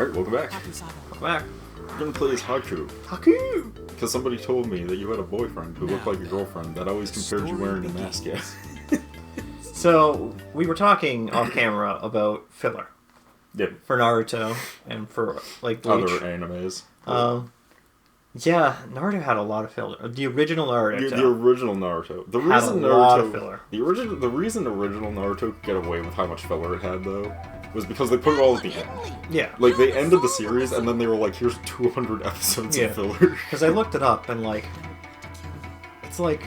Alright, welcome back. Welcome back. We're gonna play as Haku. Haku! Because somebody told me that you had a boyfriend who looked like your girlfriend that always compared you wearing a mask, yeah. So, we were talking off camera about filler. Yep. For Naruto and for, like, Bleach. Other animes. Yeah, Naruto had a lot of filler. The original Naruto. The original Naruto. The had reason a Naruto, lot of filler. The reason original Naruto could get away with how much filler it had, though, was because they put it all at the end. Yeah. Like, they ended the series, and then they were like, here's 200 episodes of filler. Because I looked it up, and, like, it's like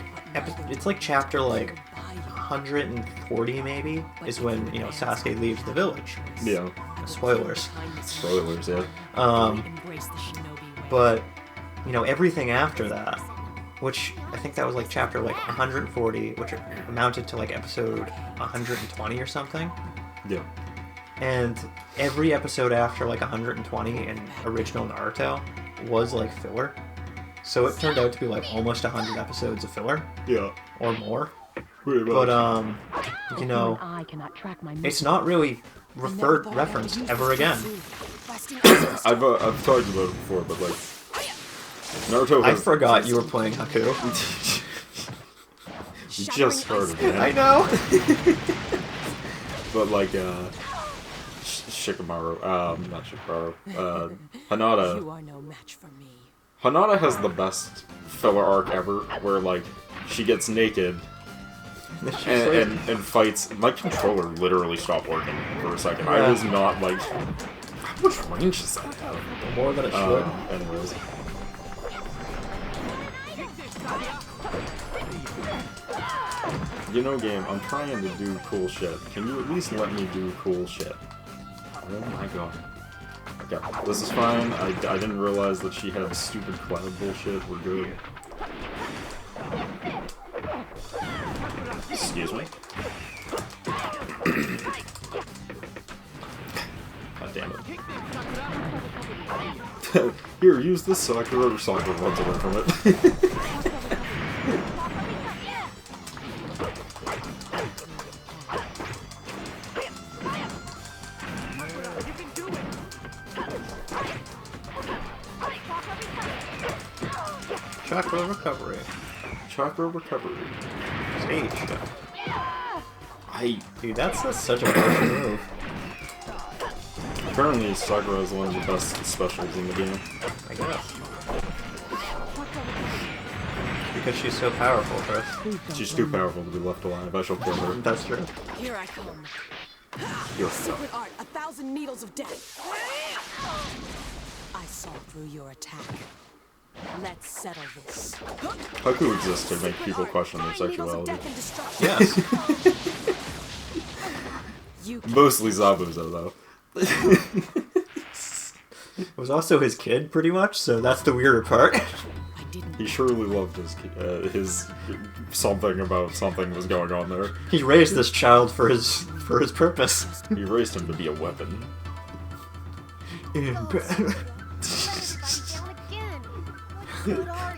chapter, like, 140, maybe, is when, you know, Sasuke leaves the village. Yeah. Spoilers. Spoilers, yeah. But, you know, everything after that, which I think that was, like, chapter, like, 140, which amounted to, like, episode 120 or something. Yeah. And every episode after, like, 120 in original Naruto was, like, filler. So it turned out to be, like, almost 100 episodes of filler. Yeah. Or more. Pretty much. But, you know, it's not really referenced ever again. I've talked about it before, but, like, Naruto has... I forgot you were playing Haku. You just started, man. I know! But, like, Shikamaru, not Shikamaru, Hinata. You are no match for me. Hinata has the best filler arc ever, where, like, she gets naked and fights. My controller literally stopped working for a second. I was not, like, how much range does that have? More than it should. Anyways. You know, game, I'm trying to do cool shit. Can you at least let me do cool shit? Oh my god. Okay, this is fine. I didn't realize that she had stupid cloud bullshit. We're good. Excuse me. God damn it. Here, use this Sakura, or Sakura runs away from it. Chakra recovery. Chakra recovery. Stage. Dude, that's such a good move. Apparently, Sakura is one of the best specials in the game. I guess. Because she's so powerful, Chris. She's too powerful to be left alive. I shall kill her. That's true. Here I come. You're Secret art, 1,000 needles of death. I saw through your attack. Let's settle this. Haku exists to make people question their sexuality. Yes. Mostly Zabuza, though. It was also his kid, pretty much, so that's the weirder part. He surely loved his something about something was going on there. He raised this child for his purpose. He raised him to be a weapon.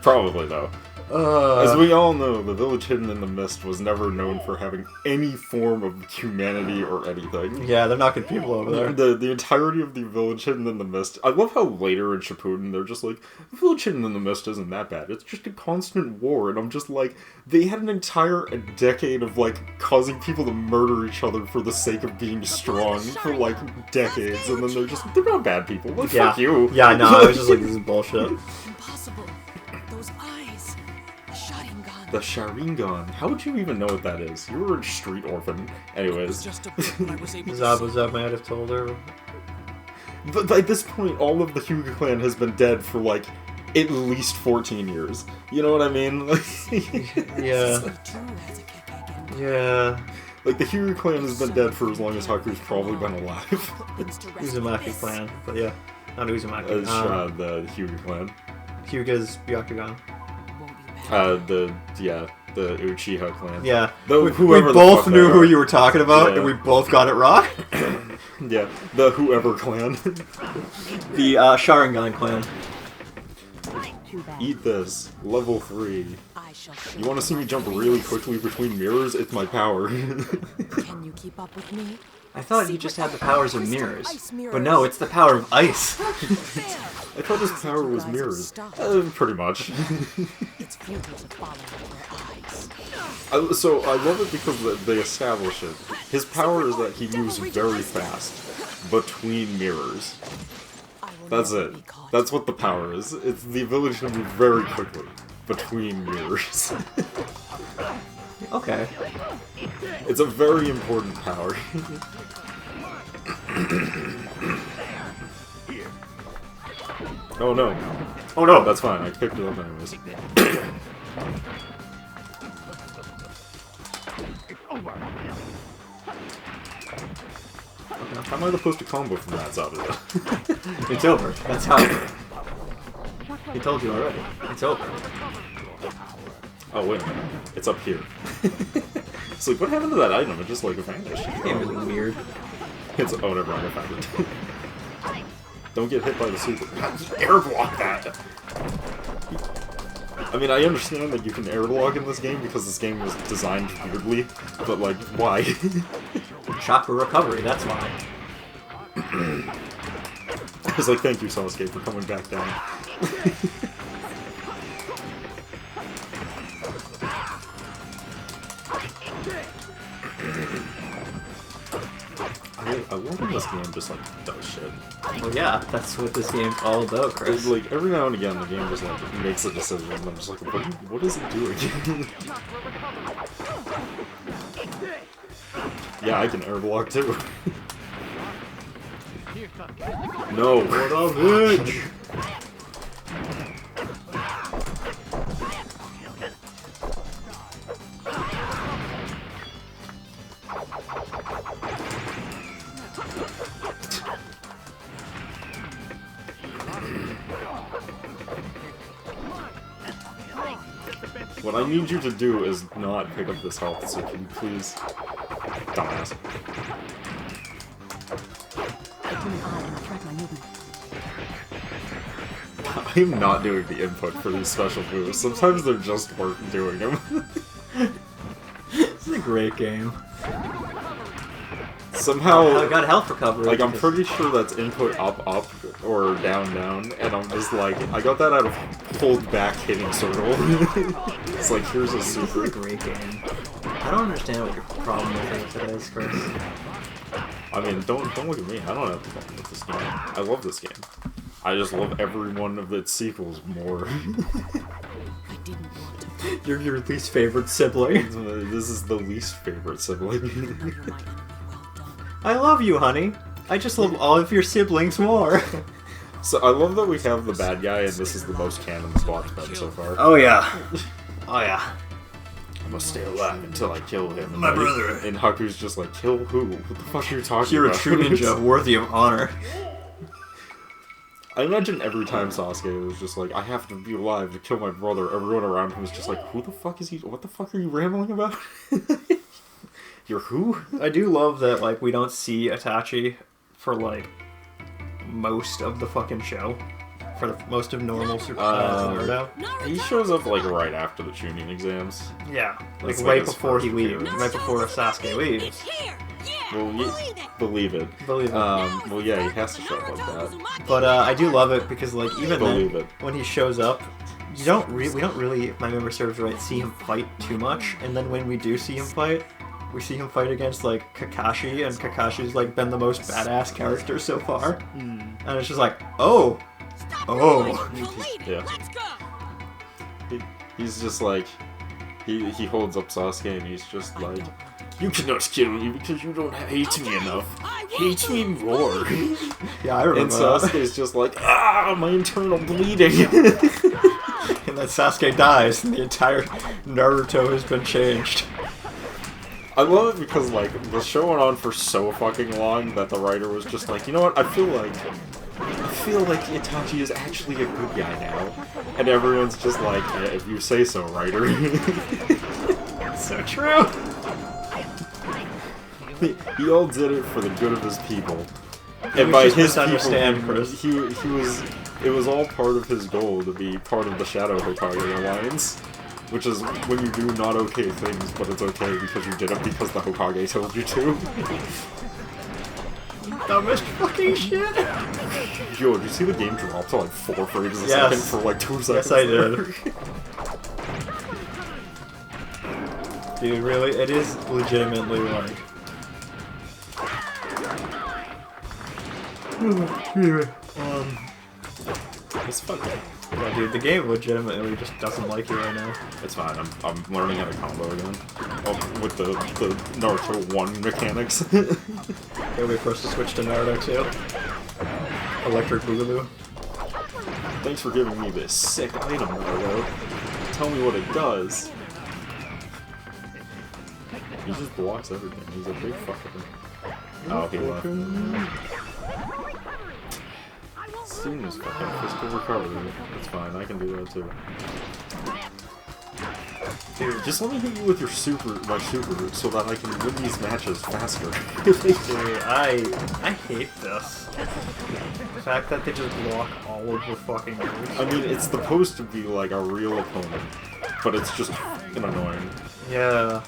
Probably, though. As we all know, the village hidden in the mist was never known for having any form of humanity or anything. Yeah, they're not good people over there. The entirety of the village hidden in the mist. I love how later in Shippuden they're just like, the village hidden in the mist isn't that bad. It's just a constant war. And I'm just like, they had an entire decade of, like, causing people to murder each other for the sake of being strong for, like, decades. And then they're not bad people. Like, fuck you. Yeah, no, I was just like, this is bullshit. Impossible. Those eyes. The Sharingan. The Sharingan. How would you even know what that is? You were a street orphan. Anyways. Zabuza might have told her. But by this point, all of the Hyuga clan has been dead for, like, at least 14 years. You know what I mean? Yeah. Yeah. Like, the Hyuga clan has been dead for as long as Haku's probably been alive. Uzumaki clan, but yeah. Not Uzumaki. The Hyuga clan. Hyuga's Byakugan. The Uchiha clan. Yeah. We both knew who you were talking about, and we both got it wrong. Yeah, the whoever clan. The Sharingan clan. Eat this. Level 3. You want to see me jump really quickly between mirrors? It's my power. Can you keep up with me? I thought he just had the powers of mirrors. Ice mirrors. But no, it's the power of ice. I thought his power was mirrors. Pretty much. It's futile to follow their eyes. So I love it because they establish it. His power is that he moves very fast between mirrors. I will That's never it. be caught. That's what the power is. It's the ability to move very quickly between mirrors. Okay. It's a very important power. Oh no. Oh no, that's fine. I picked it up anyways. How am I supposed to combo from that side of it? It's over. That's how. He told you already. It's over. Oh wait a minute. It's up here. It's like, what happened to that item? It just like vanished. This game is weird. It's oh never mind, I found it. Don't get hit by the super. Air block that! I mean, I understand that you can air block in this game because this game was designed weirdly, but like, why? Chakra recovery, that's why. I was like, thank you, Sasuke, for coming back down. I love when this game just like does shit. Well, yeah, that's what this game's all about, Chris. It's like every now and again the game just like makes a decision and I'm just like, what is it doing? Yeah, I can air block too. No. What a bitch! What I need you to do is not pick up this health, so can you please... Dumbass. Keep an eye and track my movement. I'm not doing the input for these special moves. Sometimes they're just worth doing them. It's a great game. Somehow... I got health recovery. Like, I'm pretty sure that's input up, up, or down, down, and I'm just like, I got that out of hold back hitting circle. It's like, here's a This is super. a great game. I don't understand what your problem with it is, Chris. I mean, don't look at me. I don't have a problem with this game. I love this game. I just love every one of its sequels more. I didn't want to. You're your least favorite sibling. This is the least favorite sibling. You're my enemy. Well done. I love you, honey. I just love all of your siblings more. So I love that we have the bad guy, and this is the most canon Squatch been so far. Oh yeah. Oh yeah. I must stay alive until I kill him. And My brother. And Haku's just like, kill who? What the fuck are you talking You're a about? true ninja, worthy of honor. I imagine every time Sasuke was just like, I have to be alive to kill my brother, everyone around him was just like, who the fuck is he? What the fuck are you rambling about? You're who? I do love that, like, we don't see Itachi for, like, most of the fucking show. For the, most of normal Super Naruto. He shows up like right after the tuning exams. Yeah. Like, That's right his before he first leaves. appearance. Right before Sasuke leaves. It's here. Yeah. Well, believe it. Believe it. Well, yeah, he has to show up like that. But I do love it because, like, even Believe then, it. when he shows up, we don't really, if my memory serves right, see him fight too much. And then when we do see him fight, we see him fight against, like, Kakashi, and Kakashi's, like, been the most badass character so far. And it's just like, oh! Oh! Yeah. Let's go. He's just like, he holds up Sasuke and he's just like, you cannot kill me because you don't hate me enough. Hate me more. Yeah, I remember And that. Sasuke's just like, ah, my internal bleeding. And then Sasuke dies, and the entire Naruto has been changed. I love it because, like, the show went on for so fucking long that the writer was just like, you know what, I feel like Itachi is actually a good guy now. And everyone's just like, yeah, if you say so, writer. So true! He all did it for the good of his people. He And was by just his misunderstand, people, Chris. he was, it was all part of his goal to be part of the Shadow Hokage Alliance. Which is when you do not okay things, but it's okay because you did it because the Hokage told you to. Dumbest fucking shit. Yo, did you see the game drop to like 4 frames a Yes. second for like 2 seconds? Yes, I did. Dude, really, it is legitimately like... It's fun. Yeah, dude, the game legitimately just doesn't like you right now. It's fine. I'm learning how to combo again. Oh, with the Naruto 1 mechanics. Can't wait for us to switch to Naruto too. Electric Boogaloo. Thanks for giving me this sick item, Naruto. Tell me what it does. He just blocks everything. He's a big fucker. Oh, he left. Soon as fucking physical recovery. It's fine, I can do that too. Dude, just let me hit you with your my super, so that I can win these matches faster. Dude, I hate this. The fact that they just block all of the fucking moves. I mean, it's supposed to be like a real opponent, but it's just fucking annoying. Yeah.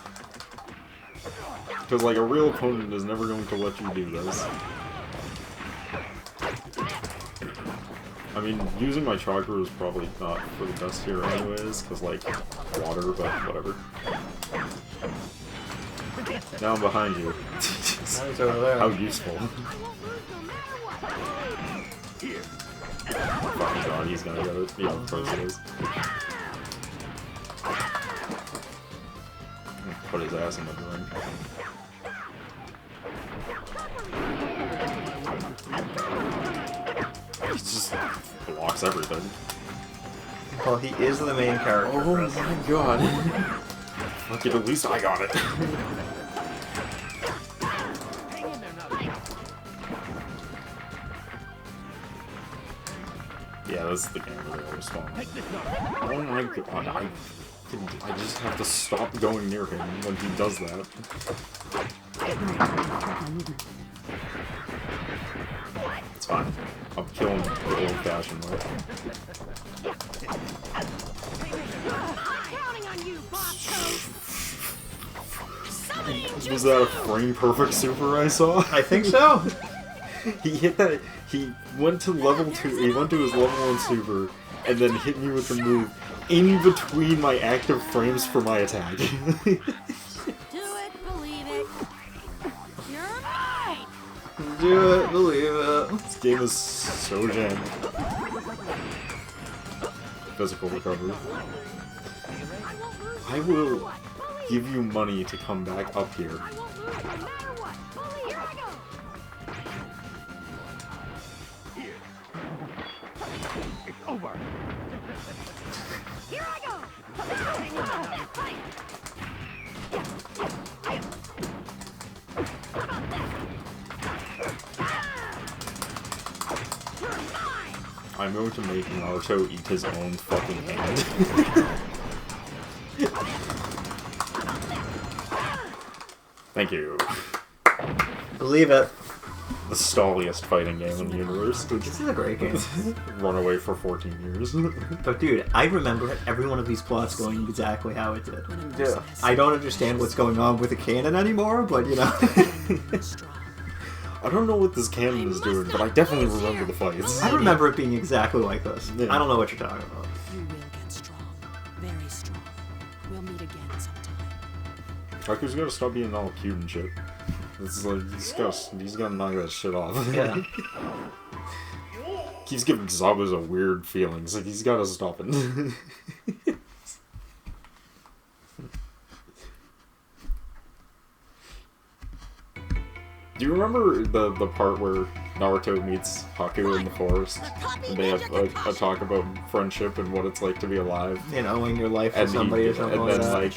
Because like a real opponent is never going to let you do this. I mean, using my chakra is probably not for the best here anyways, because, like, water, but whatever. Now I'm behind you. He's over there. How useful. Fucking god, he's gonna get it. Yeah, of course it is. Put his ass in the ring. He just blocks everything. Well, he is the main character. Oh my god. Fuck it, at least I got it. Yeah, that's the game where they always spawn. Oh my god, I just have to stop going near him when he does that. It's fine. I'll kill him the old-fashioned way. Was that a frame-perfect super I saw? I think so. He hit that. He went to level 2. He went to his level 1 super, and then hit me with the move in between my active frames for my attack. Do it, believe it. You're mine. Do it, believe it. This game is so jammed. Physical recovery. I will give you money to come back up here. Over. Here I go. I'm going to make Naruto eat his own fucking hand. Thank you. Believe it. The stalliest fighting game in the universe. This is a great game. Run away for 14 years. But dude, I remember every one of these plots going exactly how it did. Yeah. I don't understand what's going on with the canon anymore, but you know. I don't know what this canon is doing, but I definitely remember the fights. I remember it being exactly like this. Yeah. I don't know what you're talking about. You will get strong. Very strong. We'll meet again sometime. Haku's gotta stop being all cute and shit. This is like, he's gotta knock that shit off. Yeah. Keeps giving Zabuza weird feelings, like he's gotta stop it. Do you remember the part where Naruto meets Haku in the forest? And they have a talk about friendship and what it's like to be alive. You know, owing your life to And, somebody or something and like then that. like,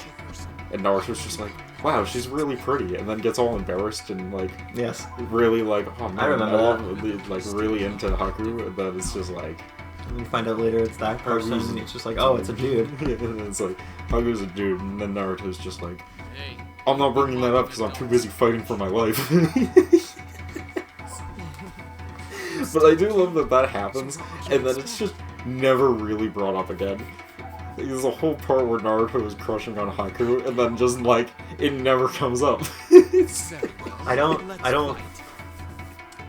and Naruto's just like, wow, she's really pretty, and then gets all embarrassed and like, Yes. really like, oh man, I remember love, like really into Haku, and then it's just like, And you find out later it's that person, and it's just like, oh, it's a dude. and it's like, Haku's a dude, and then Naruto's just like, I'm not bringing that up because I'm too busy fighting for my life. But I do love that that happens, and then it's just never really brought up again. There's a whole part where Naruto is crushing on Haku, and then just like, it never comes up. I don't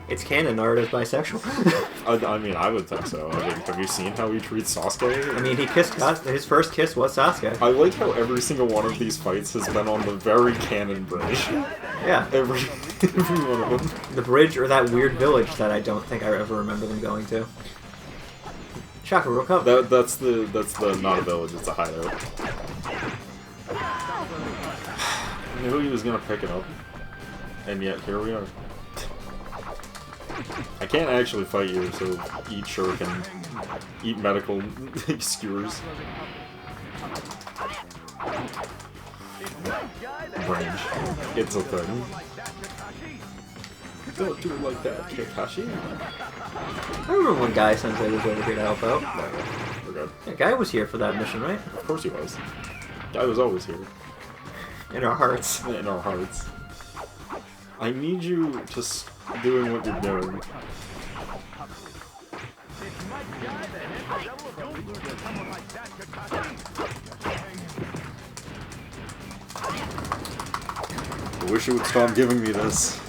It's canon. Naruto's bisexual. I mean, I would think so. I mean, have you seen how he treats Sasuke? I mean, he kissed his first kiss was Sasuke. I like how every single one of these fights has been on the very canon bridge. Yeah. Every one of them. The bridge or that weird village that I don't think I ever remember them going to. Shaka, real come. That's the not a village, it's a hideout. I knew he was gonna pick it up. And yet, here we are. I can't actually fight you, so eat shuriken. Eat medical skewers. Range. It's a thing. Don't do it like that, Kakashi. I remember when Guy Sensei was over here to help out. We're good. Yeah, Guy was here for that mission, right? Of course he was. Guy was always here. In our hearts. In our hearts. I need you just doing what you're doing. I wish it would stop giving me this.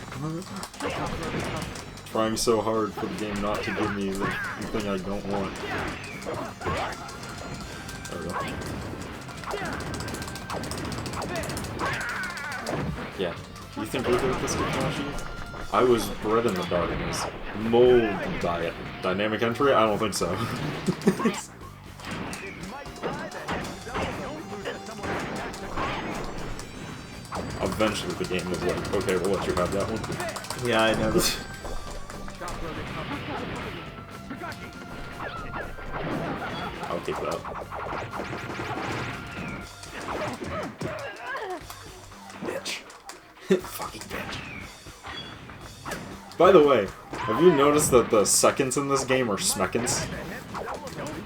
Trying so hard for the game not to give me the thing I don't want. There we go. Yeah. You think we're good at this, Kakashi? I was bred in the darkness. Mold diet. Dynamic entry? I don't think so. Eventually the game was like, okay, we'll let you have that one. Yeah, I know this. I'll take that. Bitch. Fucking bitch. By the way, have you noticed that the seconds in this game are smeckins?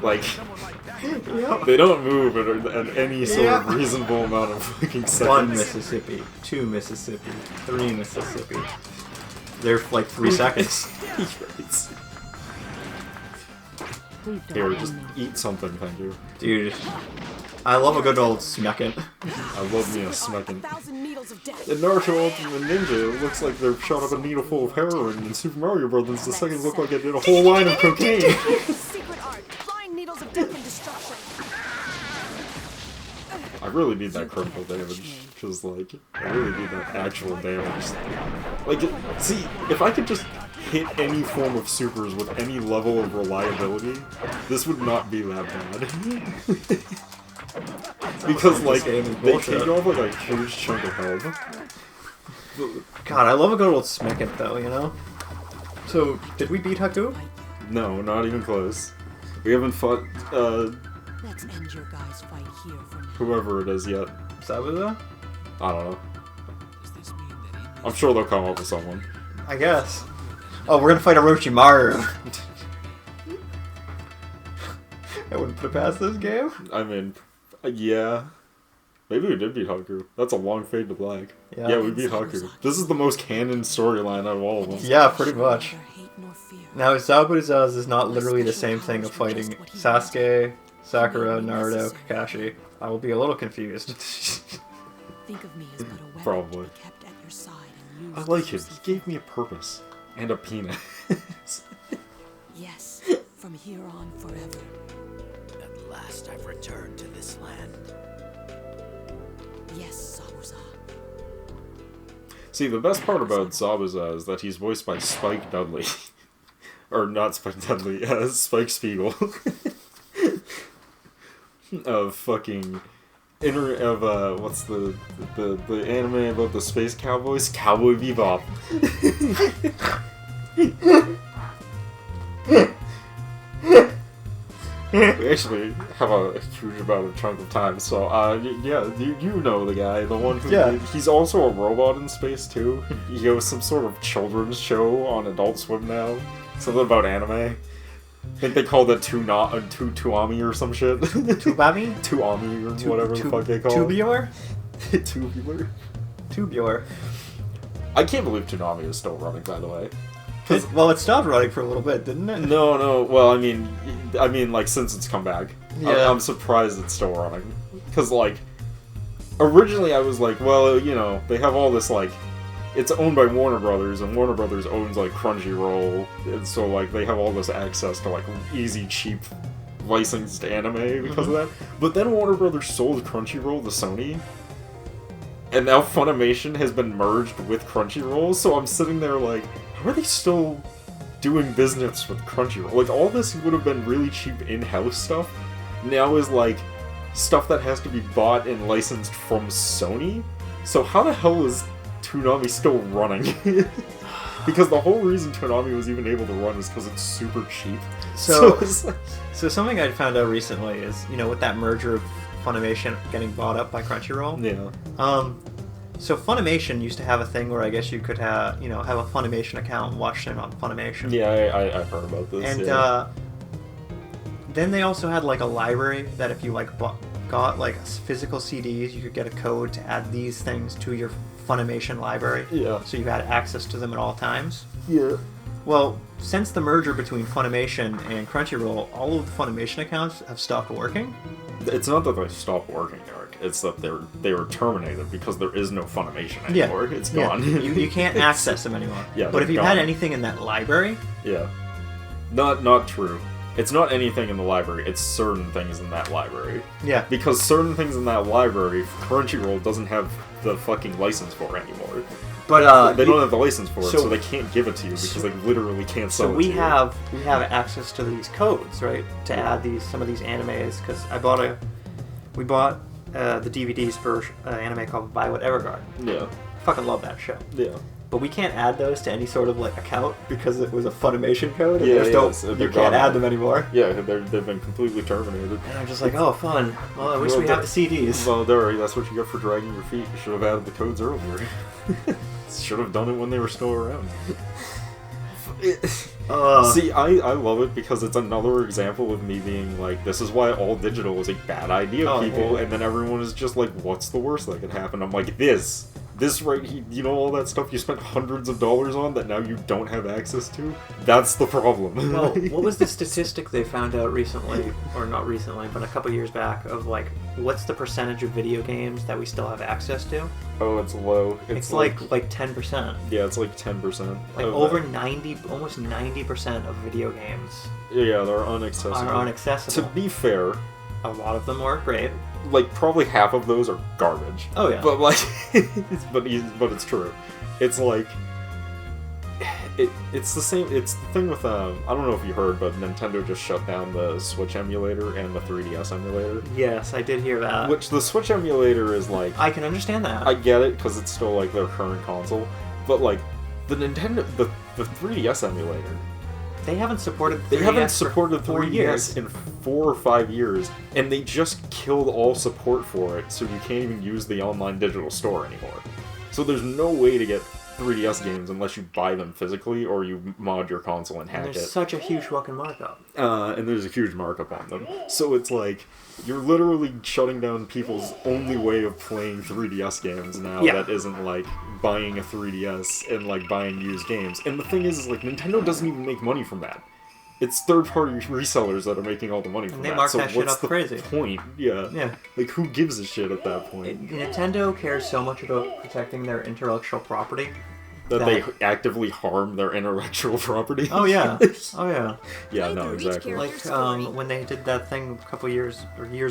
Like, they don't move at any sort of reasonable amount of fucking seconds. 1 Mississippi, 2 Mississippi, 3 Mississippi. They're like 3 seconds. Here, just eat something, thank you. Dude, I love a good old smeckin. I love me a smeckin. 1,000 needles of death. In Naruto Ultimate Ninja, it looks like they've shot up a needle full of heroin. In Super Mario Brothers, the seconds look like it did a whole line of cocaine. Secret art, flying needles of death and destruction. I really need that critical damage, because, like, I really need that actual damage. Like, see, if I could just hit any form of supers with any level of reliability, this would not be that bad. Because, like, they take off, like, a huge chunk of health. God, I love a good old smeckin though, you know? So, did we beat Haku? No, not even close. We haven't fought, Let's end your guys' fight here for now. whoever it is yet. Zabuza? I don't know. I'm sure they'll come up with someone. I guess. Oh, we're gonna fight Orochimaru. I wouldn't put it past this game. I mean, yeah. Maybe we did beat Haku. That's a long fade to black. Yeah, we beat Haku. This is the most canon storyline out of all of them. Yeah, pretty much. Neither hate nor fear. Now, Zabuza's is not literally the same thing of fighting Sasuke, Sakura, Naruto, Kakashi. I will be a little confused. Think of me as but a weapon Probably. to be kept at your side and I used like as him. you He see gave me a purpose. And a penis. fit. Yes, from here on forever. At last I've returned to this land. Yes, Zabuza. See, the best part about Zabuza is that he's voiced by Spike Dudley. Or not Spike Dudley, Spike Spiegel. Of fucking... what's the anime about the space cowboys? Cowboy Bebop. We actually have a huge amount of chunk of time, so yeah, you know the guy, the one who he's also a robot in space too. He goes some sort of children's show on Adult Swim now, something about anime. I think they called it Tuami or some shit. Tubami? Tuami or whatever the fuck they call it. Tubular? Tubular. Tubular. I can't believe Toonami is still running, by the way. Well, it stopped running for a little bit, didn't it? No. Well, I mean, like since it's come back, Yeah. I'm surprised it's still running. Because like, originally I was like, well, you know, they have all this like it's owned by Warner Brothers, and Warner Brothers owns like Crunchyroll, and so like they have all this access to like easy, cheap, licensed anime because of that. But then Warner Brothers sold Crunchyroll to Sony, and now Funimation has been merged with Crunchyroll. So I'm sitting there like, how are they still doing business with Crunchyroll? Like all this would have been really cheap in-house stuff. Now is like stuff that has to be bought and licensed from Sony. So how the hell is Toonami still running? Because the whole reason Toonami was even able to run is because it's super cheap. So it's like, something I found out recently is, with that merger of Funimation getting bought up by Crunchyroll. yeah. So Funimation used to have a thing where I guess you could have, have a Funimation account and watch them on Funimation. Yeah, I've heard about this. And then they also had like a library that if you like got like physical CDs, you could get a code to add these things to your Funimation library. Yeah. So you had access to them at all times. Yeah. Well, since the merger between Funimation and Crunchyroll, all of the Funimation accounts have stopped working. It's not that they stopped working, Eric. It's that they were terminated because there is no Funimation anymore. It's gone. You can't access them anymore. Yeah, but if you gone. had anything in that library, Yeah. Not true. It's not anything in the library, it's certain things in that library. yeah. Because certain things in that library, Crunchyroll doesn't have the fucking license for anymore. But They don't have the license for it, so- so they can't give it to you because they literally can't sell So it we to you. have access to these codes, right? To add some of these animes because we bought the DVDs for an anime called Violet Evergarden. Yeah. Fucking love that show. Yeah. But we can't add those to any sort of like account because it was a Funimation code. And Yeah, there's yeah, no- so you they're can't gone. add them anymore. Yeah, they've been completely terminated. And I'm just like, oh, fun. Well, I wish Well, we had the CDs. Well, there, that's what you get for dragging your feet. You should have added the codes earlier. Should have done it when they were still around. See, I love it because it's another example of me being like, this is why all digital is a bad idea, Oh, people. yeah. And then everyone is just like, what's the worst that could happen? I'm like, this right here, all that stuff you spent hundreds of dollars on that now you don't have access to? That's the problem. Well, what was the statistic they found out recently, or not recently, but a couple years back, of like, what's the percentage of video games that we still have access to? Oh, it's low. It's like 10%. Yeah, it's like 10%. Like over 90, almost 90% of video games Yeah, they're unaccessible. are To unaccessible. be fair, A lot of them are great. like probably half of those are garbage. Oh, yeah. But like, but it's true. It's like, it's the same. It's the thing with I don't know if you heard, but Nintendo just shut down the Switch emulator and the 3DS emulator. Yes, I did hear that. Which the Switch emulator is like, I can understand that. I get it because it's still like their current console, but like the 3DS emulator. They haven't supported 3DS They haven't for supported 4 3DS years. in 4 or 5 years, and they just killed all support for it, so you can't even use the online digital store anymore. So there's no way to get 3DS games unless you buy them physically or you mod your console and hack There's it. such a huge fucking markup. And there's a huge markup on them. So it's like, you're literally shutting down people's only way of playing 3DS games now Yeah. that isn't like buying a 3DS and like buying used games. And the thing is like Nintendo doesn't even make money from that. It's third-party resellers that are making all the money from And they that. mark So that shit what's up the crazy. point? Yeah. Yeah. Like who gives a shit at that point? Nintendo cares so much about protecting their intellectual property. That they actively harm their intellectual property? Oh yeah. Oh yeah. Yeah, no, exactly. Like when they did that thing a couple years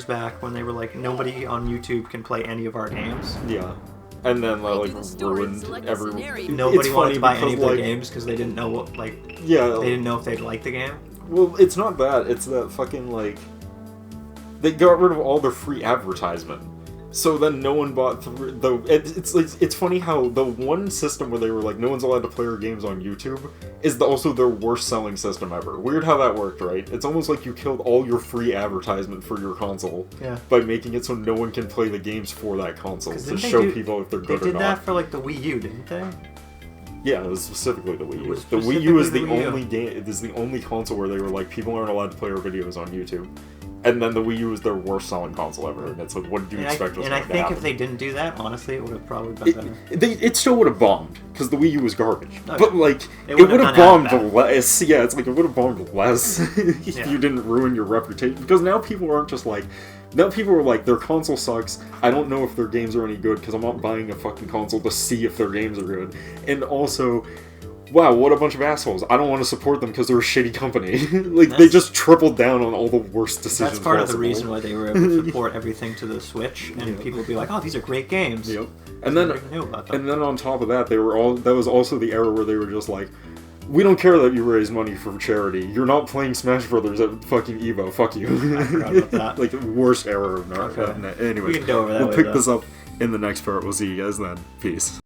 back when they were like, nobody on YouTube can play any of our games. Yeah. And then like the story, ruined select a every. scenario. Nobody It's wanted funny to buy any of because, their like, games because they didn't know what Yeah. they didn't know if they'd like the game. Well, it's not that. It's that fucking like. They got rid of all their free advertisement. So then no one bought it's funny how the one system where they were like no one's allowed to play our games on YouTube is also their worst selling system ever. Weird how that worked, right? It's almost like you killed all your free advertisement for your console by making it so no one can play the games for that console to show people if they're good or not. They did that for like the Wii U, didn't they? Yeah, it was specifically the Wii It U. was The Wii U is specifically the the Wii U. only game. It is the only console where they were like, people aren't allowed to play our videos on YouTube. And then the Wii U was their worst selling console ever, and it's like, what did you expect us And I to think happen? if they didn't do that, honestly, it would have probably been better. It still would have bombed, because the Wii U was garbage. Okay. But, like, It it wouldn't would have have done as bombed bad. less. Yeah, it's like, it would have bombed less if Yeah. you didn't ruin your reputation. Because now people aren't just like, now people are like, their console sucks, I don't know if their games are any good, because I'm not buying a fucking console to see if their games are good. And also, wow, what a bunch of assholes. I don't want to support them because they're a shitty company. Like, they just tripled down on all the worst decisions That's part of the possible. reason why they were able to support everything to the Switch, and people would be like, "Oh, these are great games." Yep. And then, Nobody knew about them. and then on top of that, that was also the era where they were just like, we don't care that you raise money for charity. You're not playing Smash Brothers at fucking Evo. Fuck you. I forgot about that. Like, the worst era of Naruto. Okay. Anyway, We can go over that we'll way, pick though. this up in the next part. We'll see you guys then. Peace.